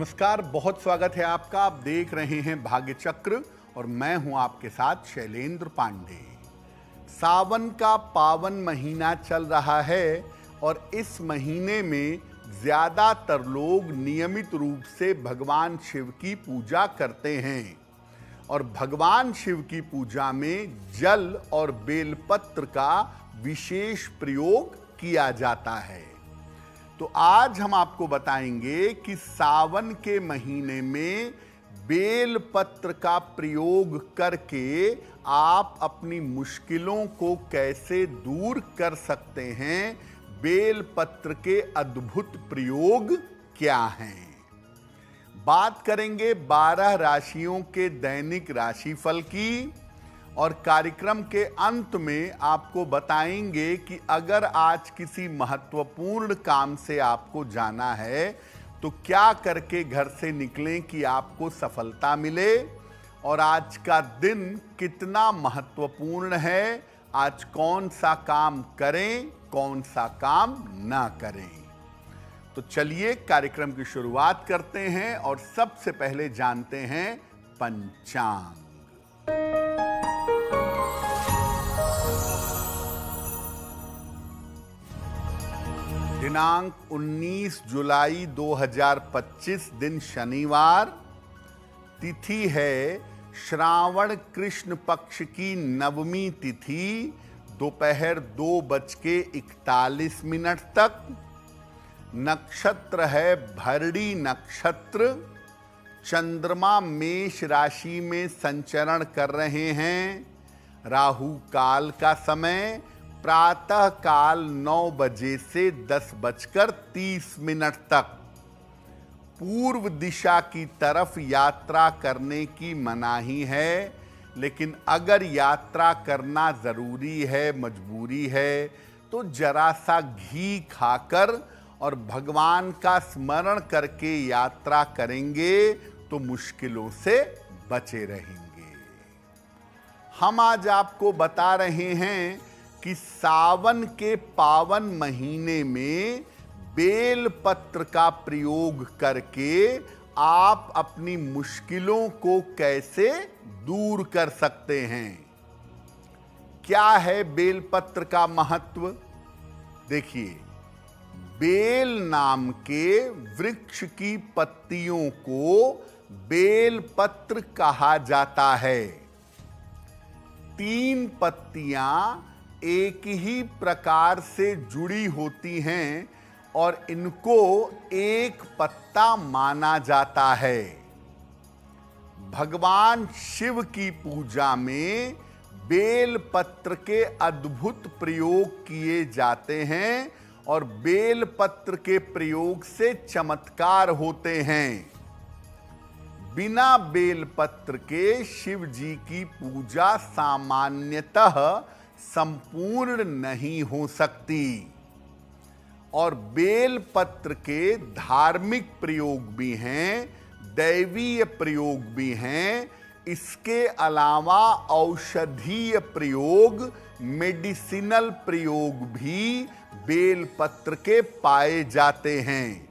नमस्कार, बहुत स्वागत है आपका। आप देख रहे हैं भाग्य चक्र और मैं हूं आपके साथ शैलेंद्र पांडे। सावन का पावन महीना चल रहा है और इस महीने में ज्यादातर लोग नियमित रूप से भगवान शिव की पूजा करते हैं और भगवान शिव की पूजा में जल और बेलपत्र का विशेष प्रयोग किया जाता है। तो आज हम आपको बताएंगे कि सावन के महीने में बेल पत्र का प्रयोग करके आप अपनी मुश्किलों को कैसे दूर कर सकते हैं। बेल पत्र के अद्भुत प्रयोग क्या हैं, बात करेंगे 12 राशियों के दैनिक राशिफल की और कार्यक्रम के अंत में आपको बताएंगे कि अगर आज किसी महत्वपूर्ण काम से आपको जाना है तो क्या करके घर से निकलें कि आपको सफलता मिले और आज का दिन कितना महत्वपूर्ण है, आज कौन सा काम करें, कौन सा काम ना करें। तो चलिए कार्यक्रम की शुरुआत करते हैं और सबसे पहले जानते हैं पंचांग। दिनांक 19 जुलाई 2025 दिन शनिवार, तिथि है श्रावण कृष्ण पक्ष की नवमी तिथि, दोपहर 2:41 तक। नक्षत्र है भरणी नक्षत्र। चंद्रमा मेष राशि में संचरण कर रहे हैं। राहु काल का समय प्रातः काल 9 बजे से 10:30 तक। पूर्व दिशा की तरफ यात्रा करने की मनाही है, लेकिन अगर यात्रा करना जरूरी है, मजबूरी है, तो जरा सा घी खाकर और भगवान का स्मरण करके यात्रा करेंगे तो मुश्किलों से बचे रहेंगे। हम आज आपको बता रहे हैं कि सावन के पावन महीने में बेल पत्र का प्रयोग करके आप अपनी मुश्किलों को कैसे दूर कर सकते हैं। क्या है बेल पत्र का महत्व? देखिए, बेल नाम के वृक्ष की पत्तियों को बेल पत्र कहा जाता है। 3 पत्तियां एक ही प्रकार से जुड़ी होती हैं और इनको एक पत्ता माना जाता है। भगवान शिव की पूजा में बेल पत्र के अद्भुत प्रयोग किए जाते हैं और बेल पत्र के प्रयोग से चमत्कार होते हैं। बिना बेल पत्र के शिव जी की पूजा सामान्यतः संपूर्ण नहीं हो सकती और बेल पत्र के धार्मिक प्रयोग भी हैं, दैवीय प्रयोग भी हैं। इसके अलावा औषधीय प्रयोग, मेडिसिनल प्रयोग भी बेल पत्र के पाए जाते हैं।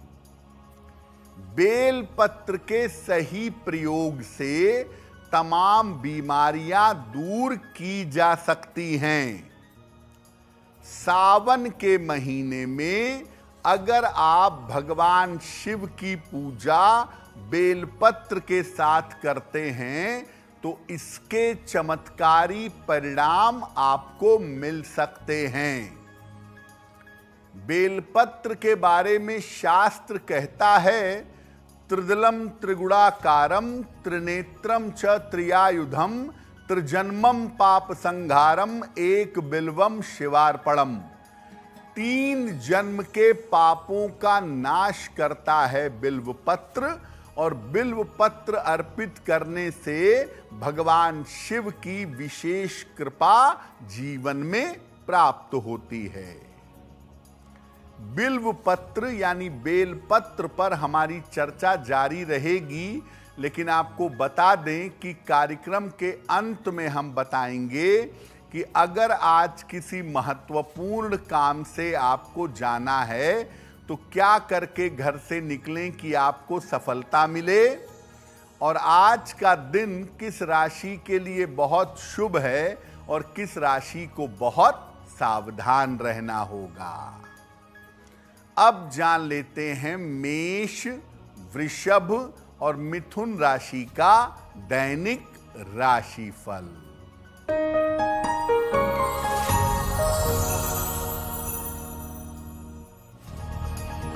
बेल पत्र के सही प्रयोग से तमाम बीमारियां दूर की जा सकती हैं। सावन के महीने में अगर आप भगवान शिव की पूजा बेलपत्र के साथ करते हैं तो इसके चमत्कारी परिणाम आपको मिल सकते हैं। बेलपत्र के बारे में शास्त्र कहता है, त्रिदलम त्रिगुणाकारम त्रिनेत्रम च त्रियायुधम त्रिजन्मम पाप संहारम एक बिल्वम शिवार्पणम। 3 जन्म के पापों का नाश करता है बिल्व पत्र और बिल्व पत्र अर्पित करने से भगवान शिव की विशेष कृपा जीवन में प्राप्त होती है। बिल्व पत्र यानी बेल पत्र पर हमारी चर्चा जारी रहेगी, लेकिन आपको बता दें कि कार्यक्रम के अंत में हम बताएंगे कि अगर आज किसी महत्वपूर्ण काम से आपको जाना है तो क्या करके घर से निकलें कि आपको सफलता मिले। और आज का दिन किस राशि के लिए बहुत शुभ है और किस राशि को बहुत सावधान रहना होगा। अब जान लेते हैं मेष, वृषभ और मिथुन राशि का दैनिक राशिफल।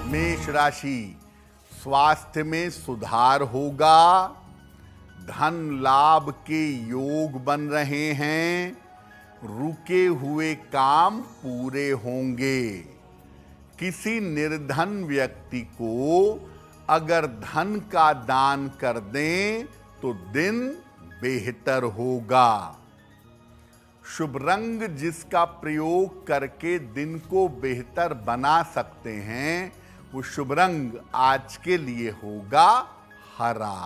मेष राशि, स्वास्थ्य में सुधार होगा, धन लाभ के योग बन रहे हैं, रुके हुए काम पूरे होंगे। किसी निर्धन व्यक्ति को अगर धन का दान कर दें तो दिन बेहतर होगा। शुभ रंग जिसका प्रयोग करके दिन को बेहतर बना सकते हैं वो शुभ रंग आज के लिए होगा हरा।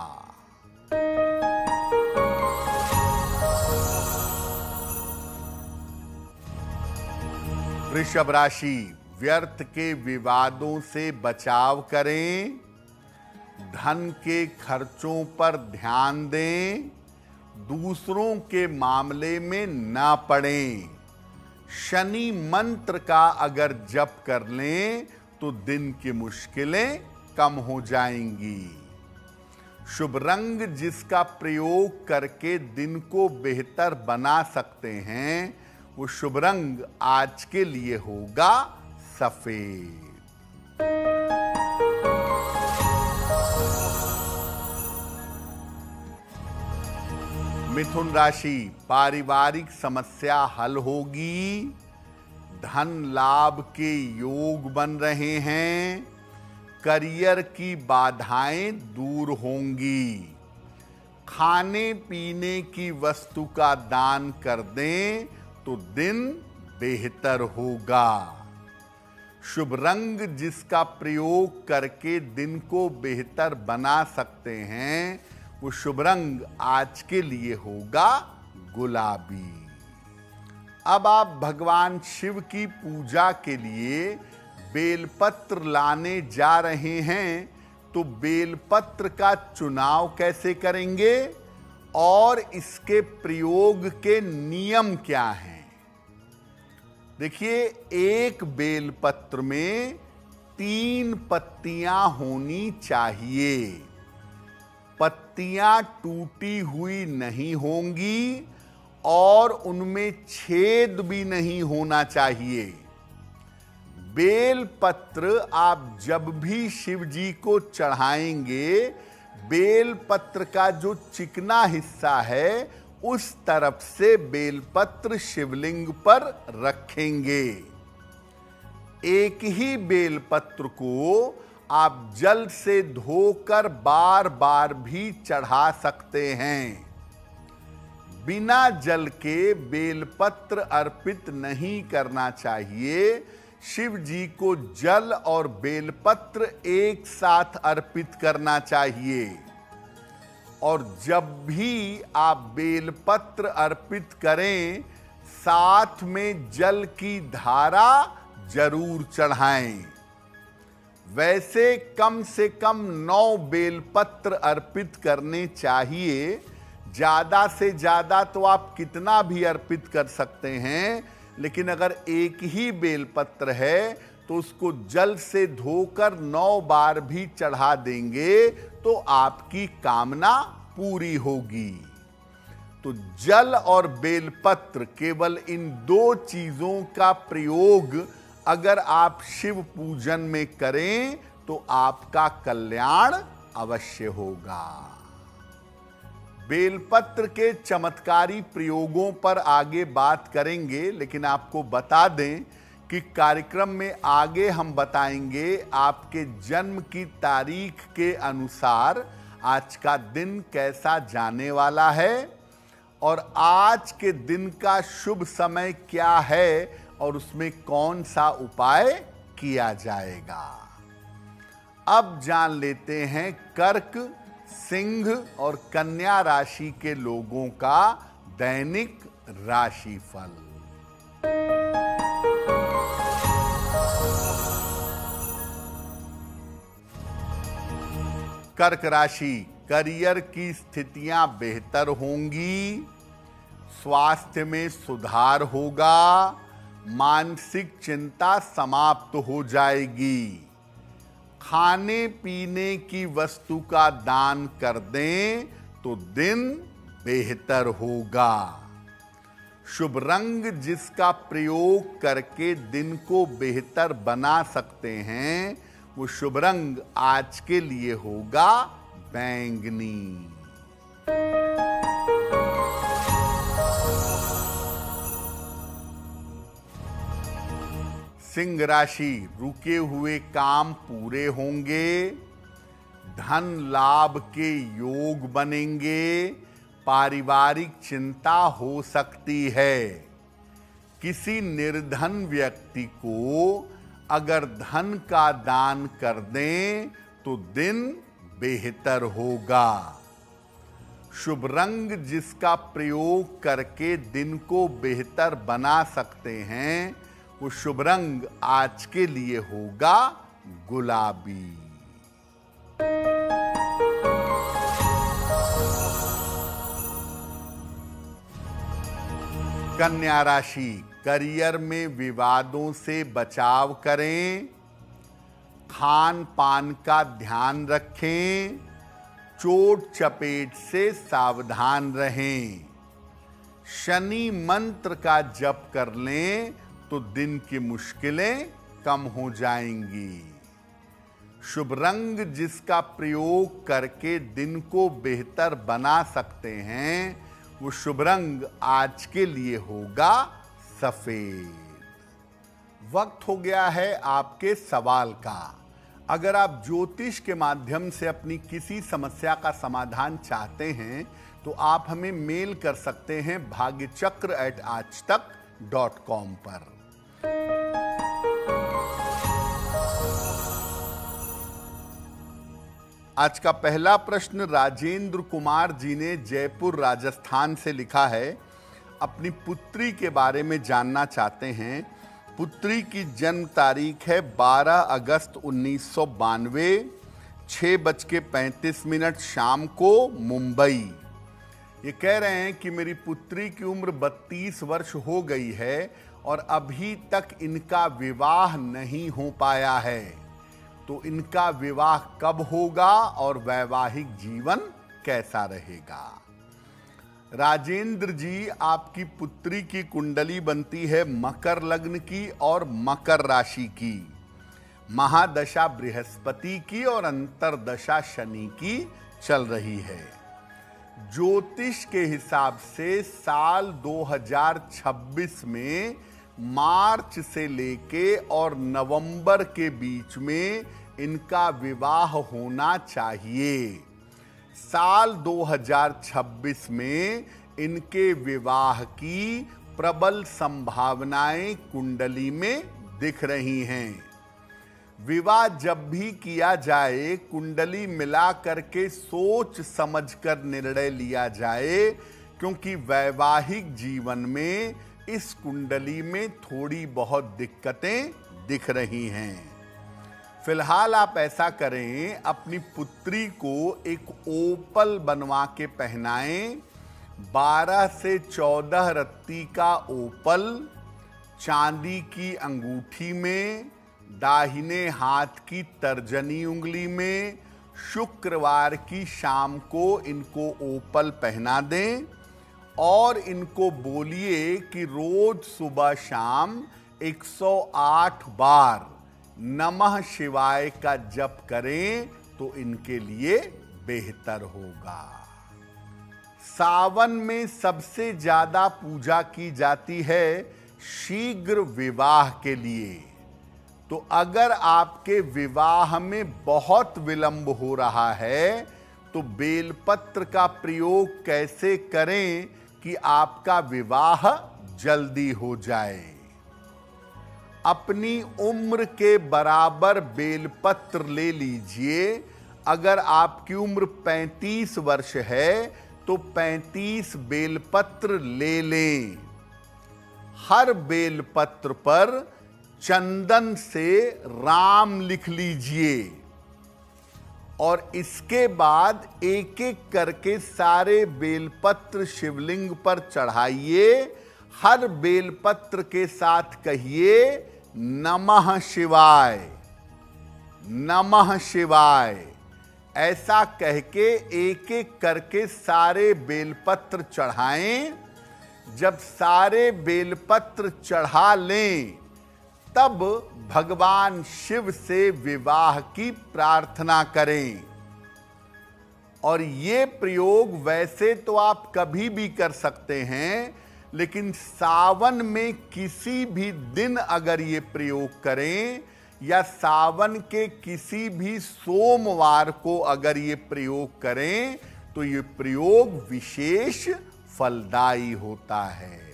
वृषभ राशि, व्यर्थ के विवादों से बचाव करें, धन के खर्चों पर ध्यान दें, दूसरों के मामले में ना पड़ें। शनि मंत्र का अगर जप कर लें तो दिन की मुश्किलें कम हो जाएंगी। शुभ रंग जिसका प्रयोग करके दिन को बेहतर बना सकते हैं वो शुभ रंग आज के लिए होगा सफेद। मिथुन राशि, पारिवारिक समस्या हल होगी, धन लाभ के योग बन रहे हैं, करियर की बाधाएं दूर होंगी। खाने पीने की वस्तु का दान कर दें तो दिन बेहतर होगा। शुभ रंग जिसका प्रयोग करके दिन को बेहतर बना सकते हैं वो शुभ रंग आज के लिए होगा गुलाबी। अब आप भगवान शिव की पूजा के लिए बेलपत्र लाने जा रहे हैं, तो बेलपत्र का चुनाव कैसे करेंगे और इसके प्रयोग के नियम क्या हैं। देखिए, एक बेलपत्र में 3 पत्तियां होनी चाहिए। पत्तियां टूटी हुई नहीं होंगी और उनमें छेद भी नहीं होना चाहिए। बेलपत्र आप जब भी शिव जी को चढ़ाएंगे, बेलपत्र का जो चिकना हिस्सा है उस तरफ से बेलपत्र शिवलिंग पर रखेंगे। एक ही बेलपत्र को आप जल से धोकर बार बार भी चढ़ा सकते हैं। बिना जल के बेलपत्र अर्पित नहीं करना चाहिए। शिव जी को जल और बेलपत्र एक साथ अर्पित करना चाहिए। और जब भी आप बेलपत्र अर्पित करें, साथ में जल की धारा जरूर चढ़ाएं। वैसे कम से कम 9 बेलपत्र अर्पित करने चाहिए। ज्यादा से ज्यादा तो आप कितना भी अर्पित कर सकते हैं, लेकिन अगर एक ही बेलपत्र है तो उसको जल से धोकर 9 बार भी चढ़ा देंगे तो आपकी कामना पूरी होगी। तो जल और बेलपत्र, केवल इन 2 चीजों का प्रयोग अगर आप शिव पूजन में करें तो आपका कल्याण अवश्य होगा। बेलपत्र के चमत्कारी प्रयोगों पर आगे बात करेंगे, लेकिन आपको बता दें कि कार्यक्रम में आगे हम बताएंगे आपके जन्म की तारीख के अनुसार आज का दिन कैसा जाने वाला है और आज के दिन का शुभ समय क्या है और उसमें कौन सा उपाय किया जाएगा। अब जान लेते हैं कर्क, सिंह और कन्या राशि के लोगों का दैनिक राशिफल। कर्क राशि, करियर की स्थितियां बेहतर होंगी, स्वास्थ्य में सुधार होगा, मानसिक चिंता समाप्त हो जाएगी। खाने पीने की वस्तु का दान कर दें तो दिन बेहतर होगा। शुभ रंग जिसका प्रयोग करके दिन को बेहतर बना सकते हैं, वो शुभ रंग आज के लिए होगा बैंगनी। सिंह राशि, रुके हुए काम पूरे होंगे, धन लाभ के योग बनेंगे, पारिवारिक चिंता हो सकती है। किसी निर्धन व्यक्ति को अगर धन का दान कर दें तो दिन बेहतर होगा। शुभ रंग जिसका प्रयोग करके दिन को बेहतर बना सकते हैं, वो शुभ रंग आज के लिए होगा गुलाबी। कन्या राशि, करियर में विवादों से बचाव करें, खान पान का ध्यान रखें, चोट चपेट से सावधान रहें। शनि मंत्र का जप कर लें तो दिन की मुश्किलें कम हो जाएंगी। शुभ रंग जिसका प्रयोग करके दिन को बेहतर बना सकते हैं, वो शुभ रंग आज के लिए होगा सफेद। वक्त हो गया है आपके सवाल का। अगर आप ज्योतिष के माध्यम से अपनी किसी समस्या का समाधान चाहते हैं तो आप हमें मेल कर सकते हैं bhagyachakra@aajtak.com पर। आज का पहला प्रश्न राजेंद्र कुमार जी ने जयपुर राजस्थान से लिखा है। अपनी पुत्री के बारे में जानना चाहते हैं। पुत्री की जन्म तारीख है 12 अगस्त 1992, 6:35 शाम को, मुंबई। ये कह रहे हैं कि मेरी पुत्री की उम्र 32 वर्ष हो गई है और अभी तक इनका विवाह नहीं हो पाया है, तो इनका विवाह कब होगा और वैवाहिक जीवन कैसा रहेगा? राजेंद्र जी, आपकी पुत्री की कुंडली बनती है मकर लग्न की और मकर राशि की, महादशा बृहस्पति की और अंतरदशा शनि की चल रही है। ज्योतिष के हिसाब से साल 2026 में मार्च से लेके और नवंबर के बीच में इनका विवाह होना चाहिए। साल 2026 में इनके विवाह की प्रबल संभावनाएं कुंडली में दिख रही हैं। विवाह जब भी किया जाए, कुंडली मिला करके सोच समझकर निर्णय लिया जाए, क्योंकि वैवाहिक जीवन में इस कुंडली में थोड़ी बहुत दिक्कतें दिख रही हैं। फिलहाल आप ऐसा करें, अपनी पुत्री को एक ओपल बनवा के पहनाएं। 12 से 14 रत्ती का ओपल चांदी की अंगूठी में, दाहिने हाथ की तर्जनी उंगली में, शुक्रवार की शाम को इनको ओपल पहना दें और इनको बोलिए कि रोज सुबह शाम 108 बार नमः शिवाय का जप करें तो इनके लिए बेहतर होगा। सावन में सबसे ज्यादा पूजा की जाती है शीघ्र विवाह के लिए। तो अगर आपके विवाह में बहुत विलंब हो रहा है तो बेलपत्र का प्रयोग कैसे करें कि आपका विवाह जल्दी हो जाए। अपनी उम्र के बराबर बेलपत्र ले लीजिए। अगर आपकी उम्र 35 वर्ष है तो 35 बेलपत्र ले लें। हर बेलपत्र पर चंदन से राम लिख लीजिए और इसके बाद एक एक करके सारे बेलपत्र शिवलिंग पर चढ़ाइए। हर बेलपत्र के साथ कहिए नमः शिवाय, नमः शिवाय। ऐसा कह के एक एक करके सारे बेलपत्र चढ़ाएं। जब सारे बेलपत्र चढ़ा लें तब भगवान शिव से विवाह की प्रार्थना करें। और ये प्रयोग वैसे तो आप कभी भी कर सकते हैं, लेकिन सावन में किसी भी दिन अगर ये प्रयोग करें या सावन के किसी भी सोमवार को अगर ये प्रयोग करें तो ये प्रयोग विशेष फलदायी होता है।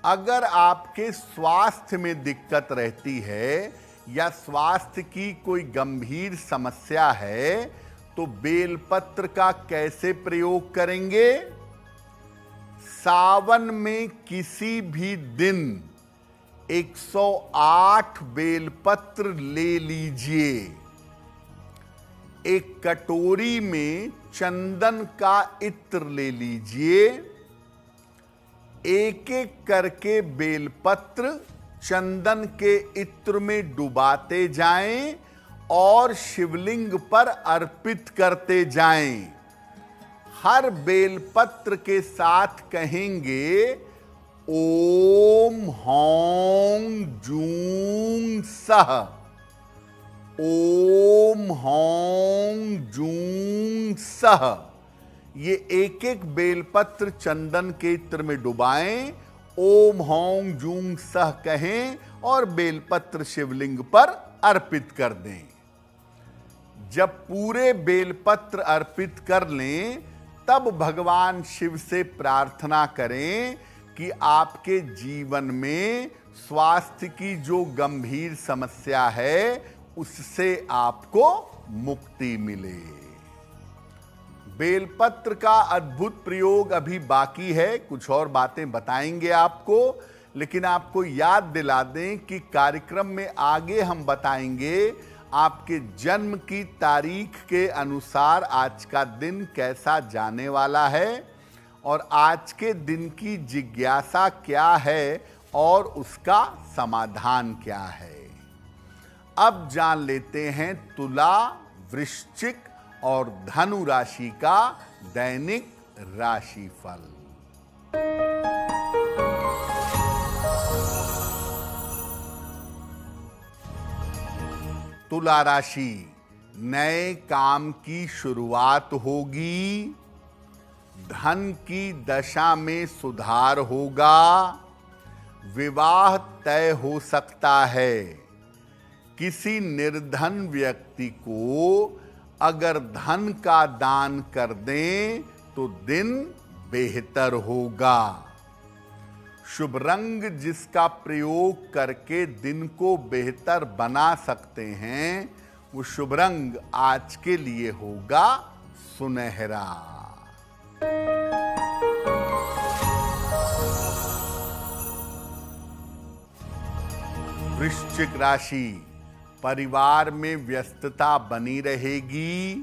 अगर आपके स्वास्थ्य में दिक्कत रहती है या स्वास्थ्य की कोई गंभीर समस्या है तो बेलपत्र का कैसे प्रयोग करेंगे? सावन में किसी भी दिन 108 बेलपत्र ले लीजिए। एक कटोरी में चंदन का इत्र ले लीजिए। एक एक करके बेलपत्र चंदन के इत्र में डुबाते जाएं और शिवलिंग पर अर्पित करते जाएं। हर बेलपत्र के साथ कहेंगे ओम हौं जूं सः, ओम हौं जूं सः। ये एक एक बेलपत्र चंदन के इत्र में डुबाएं, ओम हौं जूं सः कहें और बेलपत्र शिवलिंग पर अर्पित कर दें। जब पूरे बेलपत्र अर्पित कर लें तब भगवान शिव से प्रार्थना करें कि आपके जीवन में स्वास्थ्य की जो गंभीर समस्या है उससे आपको मुक्ति मिले। बेलपत्र का अद्भुत प्रयोग अभी बाकी है, कुछ और बातें बताएंगे आपको, लेकिन आपको याद दिला दें कि कार्यक्रम में आगे हम बताएंगे आपके जन्म की तारीख के अनुसार आज का दिन कैसा जाने वाला है और आज के दिन की जिज्ञासा क्या है और उसका समाधान क्या है। अब जान लेते हैं तुला, वृश्चिक और धनु राशि का दैनिक राशिफल। तुला राशि, नए काम की शुरुआत होगी। धन की दशा में सुधार होगा। विवाह तय हो सकता है। किसी निर्धन व्यक्ति को अगर धन का दान कर दें तो दिन बेहतर होगा। शुभ रंग जिसका प्रयोग करके दिन को बेहतर बना सकते हैं वो शुभ रंग आज के लिए होगा सुनहरा। वृश्चिक राशि, परिवार में व्यस्तता बनी रहेगी।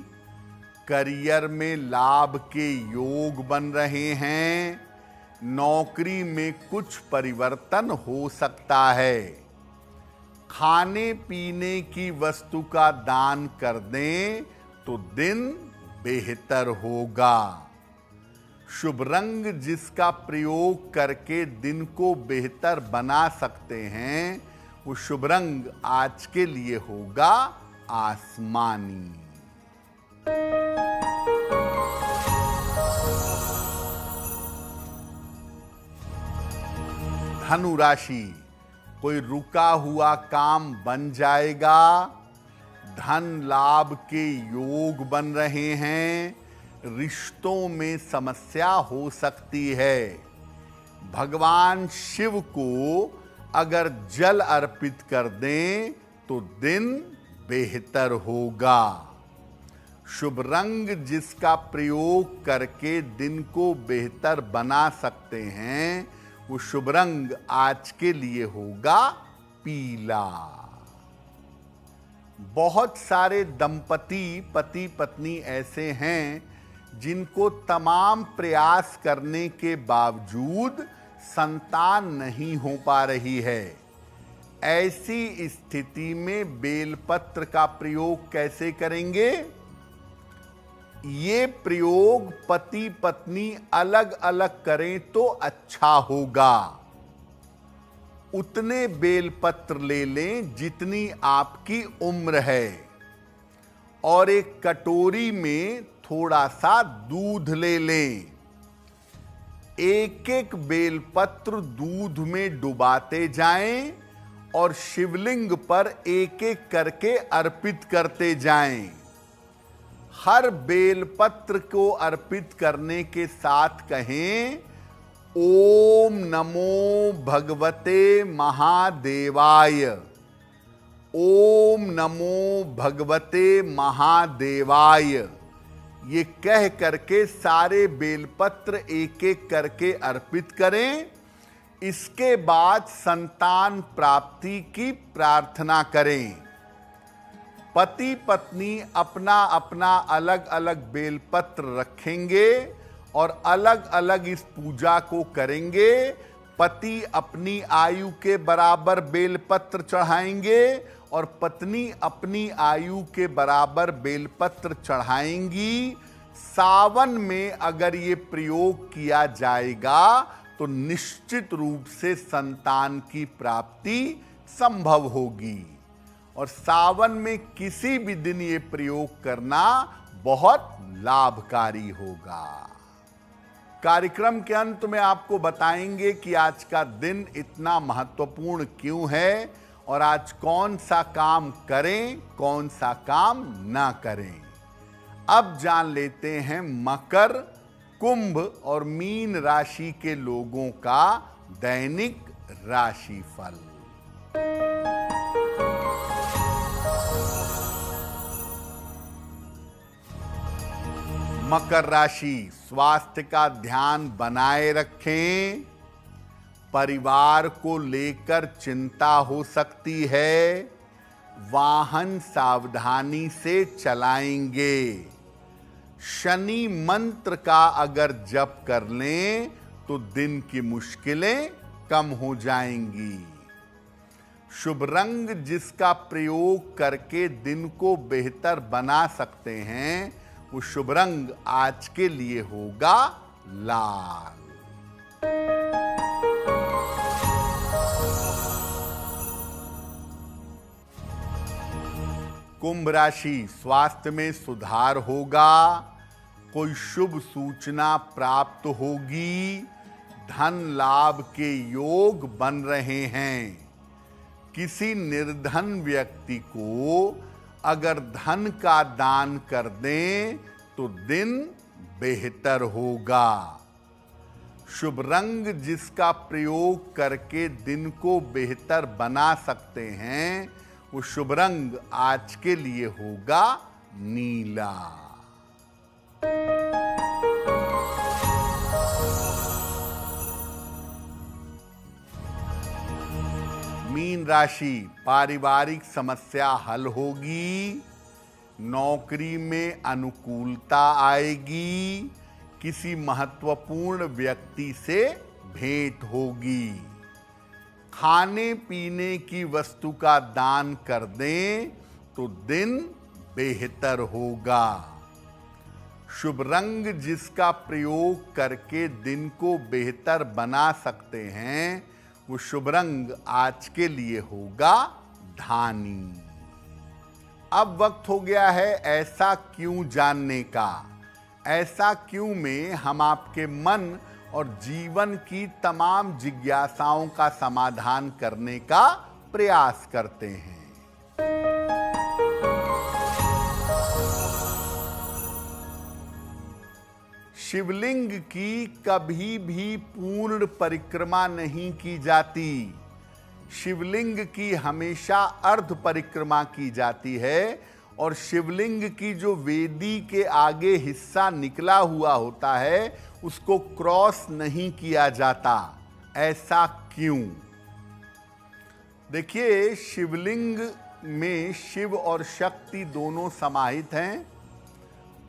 करियर में लाभ के योग बन रहे हैं। नौकरी में कुछ परिवर्तन हो सकता है। खाने पीने की वस्तु का दान कर दें तो दिन बेहतर होगा। शुभ रंग जिसका प्रयोग करके दिन को बेहतर बना सकते हैं वो शुभ रंग आज के लिए होगा आसमानी। धनु राशि, कोई रुका हुआ काम बन जाएगा। धन लाभ के योग बन रहे हैं। रिश्तों में समस्या हो सकती है। भगवान शिव को अगर जल अर्पित कर दें तो दिन बेहतर होगा। शुभ रंग जिसका प्रयोग करके दिन को बेहतर बना सकते हैं वो शुभ रंग आज के लिए होगा पीला। बहुत सारे दंपति पति पत्नी ऐसे हैं जिनको तमाम प्रयास करने के बावजूद संतान नहीं हो पा रही है। ऐसी स्थिति में बेलपत्र का प्रयोग कैसे करेंगे? ये प्रयोग पति पत्नी अलग अलग करें तो अच्छा होगा। उतने बेलपत्र ले लें जितनी आपकी उम्र है और एक कटोरी में थोड़ा सा दूध ले लें। एक एक बेलपत्र दूध में डुबाते जाएं और शिवलिंग पर एक एक करके अर्पित करते जाएं। हर बेलपत्र को अर्पित करने के साथ कहें, ओम नमो भगवते महादेवाय, ओम नमो भगवते महादेवाय। ये कह करके सारे बेलपत्र एक एक करके अर्पित करें। इसके बाद संतान प्राप्ति की प्रार्थना करें। पति पत्नी अपना अपना अलग अलग बेलपत्र रखेंगे और अलग अलग इस पूजा को करेंगे। पति अपनी आयु के बराबर बेलपत्र चढ़ाएंगे और पत्नी अपनी आयु के बराबर बेलपत्र चढ़ाएंगी। सावन में अगर ये प्रयोग किया जाएगा तो निश्चित रूप से संतान की प्राप्ति संभव होगी। और सावन में किसी भी दिन ये प्रयोग करना बहुत लाभकारी होगा। कार्यक्रम के अंत में आपको बताएंगे कि आज का दिन इतना महत्वपूर्ण क्यों है और आज कौन सा काम करें, कौन सा काम ना करें। अब जान लेते हैं मकर, कुंभ और मीन राशि के लोगों का दैनिक राशिफल। मकर राशि, स्वास्थ्य का ध्यान बनाए रखें। परिवार को लेकर चिंता हो सकती है। वाहन सावधानी से चलाएंगे। शनि मंत्र का अगर जप कर लें तो दिन की मुश्किलें कम हो जाएंगी। शुभ रंग जिसका प्रयोग करके दिन को बेहतर बना सकते हैं वो शुभ रंग आज के लिए होगा लाल। कुंभ राशि, स्वास्थ्य में सुधार होगा। कोई शुभ सूचना प्राप्त होगी। धन लाभ के योग बन रहे हैं। किसी निर्धन व्यक्ति को अगर धन का दान कर दें तो दिन बेहतर होगा। शुभ रंग जिसका प्रयोग करके दिन को बेहतर बना सकते हैं वो शुभ रंग आज के लिए होगा नीला। मीन राशि, पारिवारिक समस्या हल होगी। नौकरी में अनुकूलता आएगी। किसी महत्वपूर्ण व्यक्ति से भेंट होगी। खाने पीने की वस्तु का दान कर दें तो दिन बेहतर होगा। शुभ रंग जिसका प्रयोग करके दिन को बेहतर बना सकते हैं वो शुभ रंग आज के लिए होगा धानी। अब वक्त हो गया है ऐसा क्यों जानने का। ऐसा क्यों में हम आपके मन और जीवन की तमाम जिज्ञासाओं का समाधान करने का प्रयास करते हैं। शिवलिंग की कभी भी पूर्ण परिक्रमा नहीं की जाती। शिवलिंग की हमेशा अर्ध परिक्रमा की जाती है और शिवलिंग की जो वेदी के आगे हिस्सा निकला हुआ होता है उसको क्रॉस नहीं किया जाता। ऐसा क्यों? देखिए, शिवलिंग में शिव और शक्ति दोनों समाहित हैं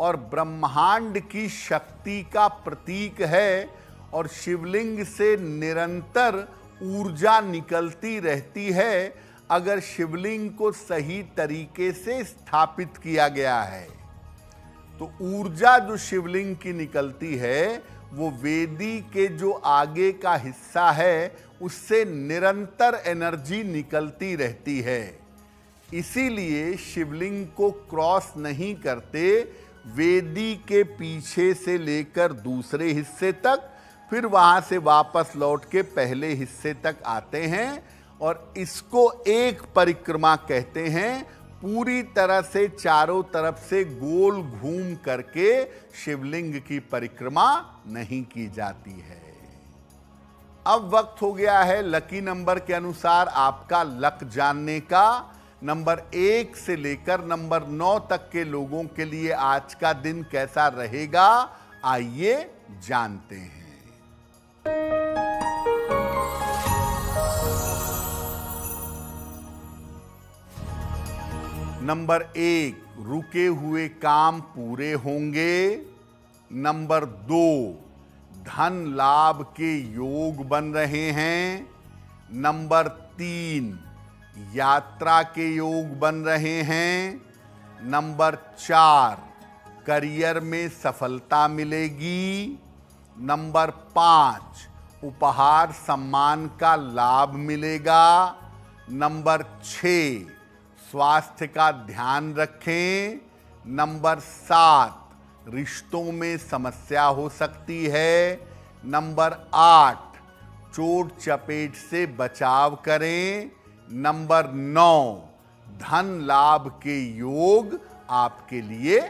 और ब्रह्मांड की शक्ति का प्रतीक है और शिवलिंग से निरंतर ऊर्जा निकलती रहती है अगर शिवलिंग को सही तरीके से स्थापित किया गया है। तो ऊर्जा जो शिवलिंग की निकलती है वो वेदी के जो आगे का हिस्सा है उससे निरंतर एनर्जी निकलती रहती है। इसीलिए शिवलिंग को क्रॉस नहीं करते, वेदी के पीछे से लेकर दूसरे हिस्से तक, फिर वहां से वापस लौट के पहले हिस्से तक आते हैं और इसको एक परिक्रमा कहते हैं। पूरी तरह से चारों तरफ से गोल घूम करके शिवलिंग की परिक्रमा नहीं की जाती है। अब वक्त हो गया है लकी नंबर के अनुसार आपका लक जानने का। नंबर 1 से लेकर नंबर 9 तक के लोगों के लिए आज का दिन कैसा रहेगा, आइए जानते हैं। नंबर 1, रुके हुए काम पूरे होंगे। नंबर 2, धन लाभ के योग बन रहे हैं। नंबर 3, यात्रा के योग बन रहे हैं। नंबर 4, करियर में सफलता मिलेगी। नंबर 5, उपहार सम्मान का लाभ मिलेगा। नंबर 6, स्वास्थ्य का ध्यान रखें। नंबर 7, रिश्तों में समस्या हो सकती है। नंबर 8, चोट चपेट से बचाव करें। नंबर 9, धन लाभ के योग आपके लिए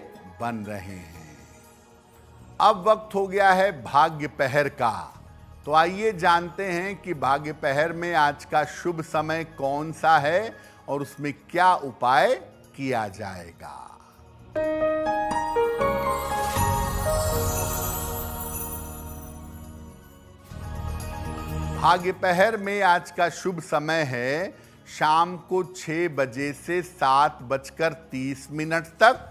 बन रहे हैं। अब वक्त हो गया है भाग्य पहर का। तो आइए जानते हैं कि भाग्य पहर में आज का शुभ समय कौन सा है और उसमें क्या उपाय किया जाएगा। भाग्य पहर में आज का शुभ समय है शाम को 6 बजे से 7:30 तक।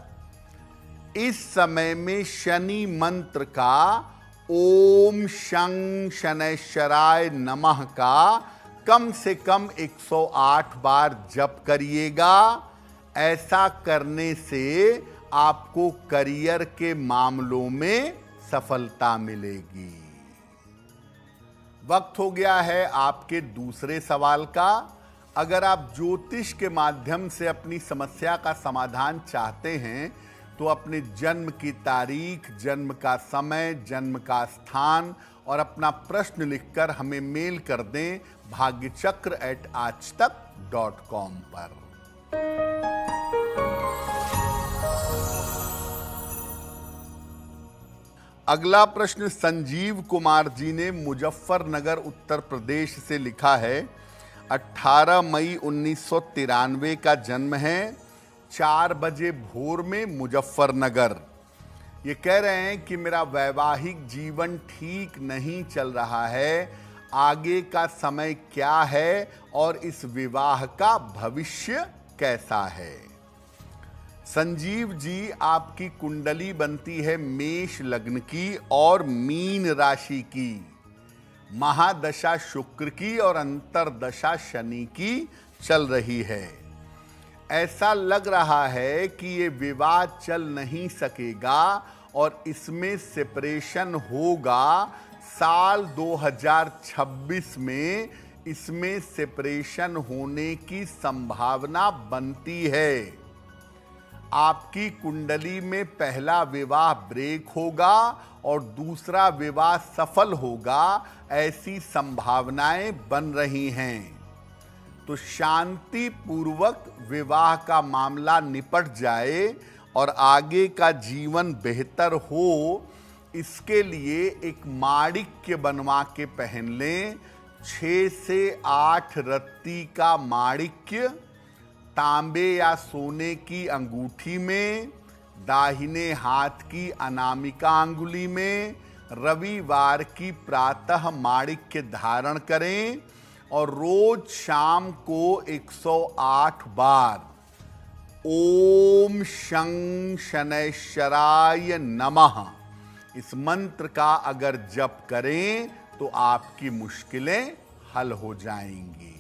इस समय में शनि मंत्र का ओम शं शनैश्चराय नमः का कम से कम 108 बार जप करिएगा। ऐसा करने से आपको करियर के मामलों में सफलता मिलेगी। वक्त हो गया है आपके दूसरे सवाल का। अगर आप ज्योतिष के माध्यम से अपनी समस्या का समाधान चाहते हैं तो अपने जन्म की तारीख, जन्म का समय, जन्म का स्थान और अपना प्रश्न लिखकर हमें मेल कर दें bhagyachakra@aajtak.com पर। अगला प्रश्न संजीव कुमार जी ने मुजफ्फरनगर उत्तर प्रदेश से लिखा है। 18 मई 1993 का जन्म है, 4 बजे भोर में मुजफ्फरनगर। ये कह रहे हैं कि मेरा वैवाहिक जीवन ठीक नहीं चल रहा है, आगे का समय क्या है और इस विवाह का भविष्य कैसा है। संजीव जी, आपकी कुंडली बनती है मेष लग्न की और मीन राशि की, महादशा शुक्र की और अंतरदशा शनि की चल रही है। ऐसा लग रहा है कि ये विवाह चल नहीं सकेगा और इसमें सेपरेशन होगा। साल 2026 में इसमें सेपरेशन होने की संभावना बनती है। आपकी कुंडली में पहला विवाह ब्रेक होगा और दूसरा विवाह सफल होगा, ऐसी संभावनाएं बन रही हैं। तो शांति पूर्वक विवाह का मामला निपट जाए और आगे का जीवन बेहतर हो, इसके लिए एक माणिक्य बनवा के पहन लें। 6 से 8 रत्ती का माणिक्य तांबे या सोने की अंगूठी में, दाहिने हाथ की अनामिका अंगुली में, रविवार की प्रातः माणिक्य धारण करें और रोज शाम को 108 बार ओम शं शनैश्चराय नमः इस मंत्र का अगर जप करें तो आपकी मुश्किलें हल हो जाएंगी।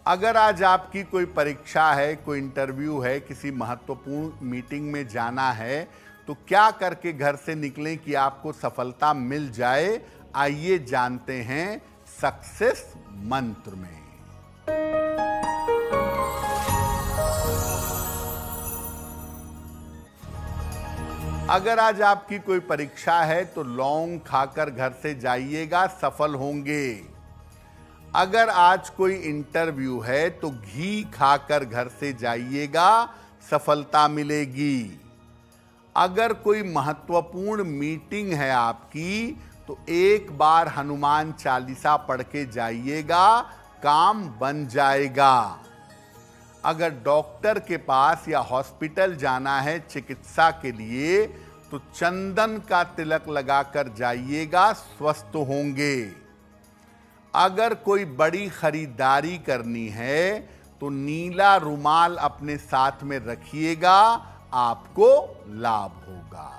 अगर आज आपकी कोई परीक्षा है, कोई इंटरव्यू है, किसी महत्वपूर्ण मीटिंग में जाना है, तो क्या करके घर से निकलें कि आपको सफलता मिल जाए? आइए जानते हैं सक्सेस मंत्र में। अगर आज आपकी कोई परीक्षा है तो लौंग खाकर घर से जाइएगा, सफल होंगे। अगर आज कोई इंटरव्यू है तो घी खाकर घर से जाइएगा, सफलता मिलेगी। अगर कोई महत्वपूर्ण मीटिंग है आपकी तो एक बार हनुमान चालीसा पढ़ के जाइएगा, काम बन जाएगा। अगर डॉक्टर के पास या हॉस्पिटल जाना है चिकित्सा के लिए तो चंदन का तिलक लगाकर जाइएगा, स्वस्थ होंगे। अगर कोई बड़ी खरीदारी करनी है तो नीला रुमाल अपने साथ में रखिएगा, आपको लाभ होगा।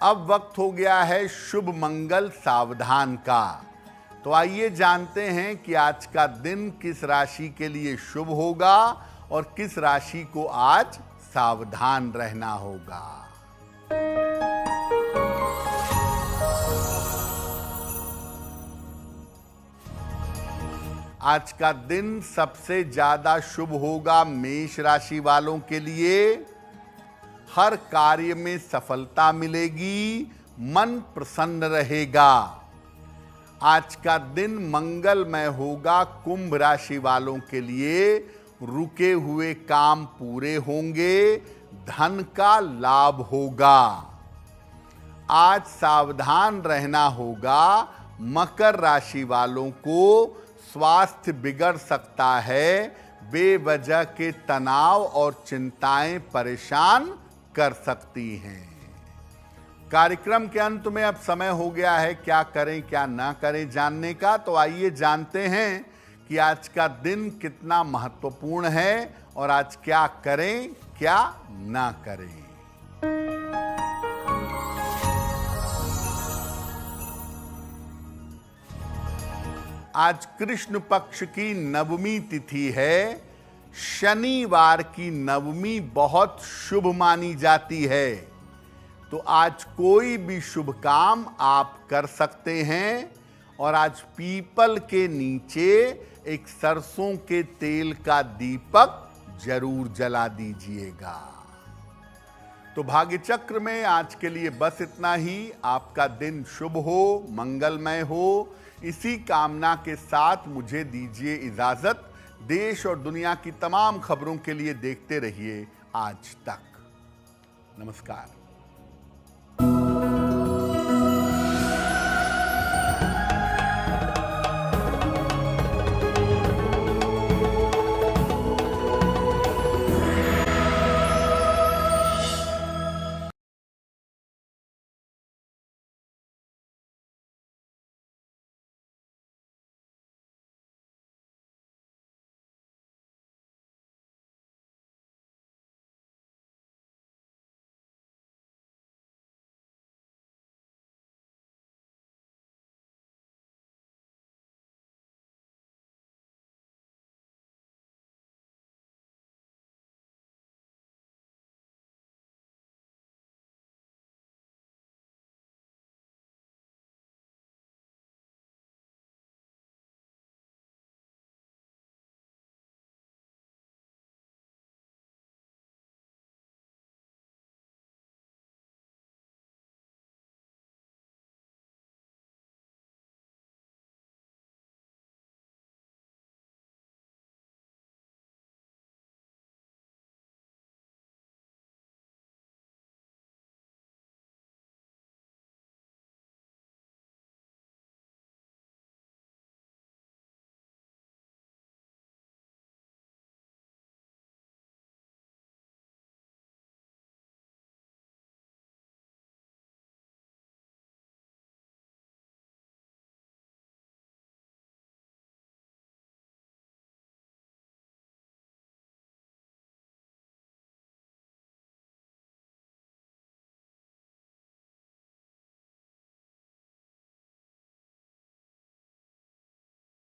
अब वक्त हो गया है शुभ मंगल सावधान का। तो आइए जानते हैं कि आज का दिन किस राशि के लिए शुभ होगा और किस राशि को आज सावधान रहना होगा। आज का दिन सबसे ज्यादा शुभ होगा मेष राशि वालों के लिए। हर कार्य में सफलता मिलेगी, मन प्रसन्न रहेगा। आज का दिन मंगलमय होगा कुंभ राशि वालों के लिए। रुके हुए काम पूरे होंगे, धन का लाभ होगा। आज सावधान रहना होगा। मकर राशि वालों को स्वास्थ्य बिगड़ सकता है। बेवजह के तनाव और चिंताएं परेशान कर सकती हैं। कार्यक्रम के अंत में अब समय हो गया है क्या करें क्या ना करें जानने का। तो आइए जानते हैं कि आज का दिन कितना महत्वपूर्ण है और आज क्या करें क्या ना करें। आज कृष्ण पक्ष की नवमी तिथि है। शनिवार की नवमी बहुत शुभ मानी जाती है। तो आज कोई भी शुभ काम आप कर सकते हैं और आज पीपल के नीचे एक सरसों के तेल का दीपक जरूर जला दीजिएगा। तो भाग्य चक्र में आज के लिए बस इतना ही। आपका दिन शुभ हो, मंगलमय हो, इसी कामना के साथ मुझे दीजिए इजाजत। देश और दुनिया की तमाम खबरों के लिए देखते रहिए आज तक। नमस्कार।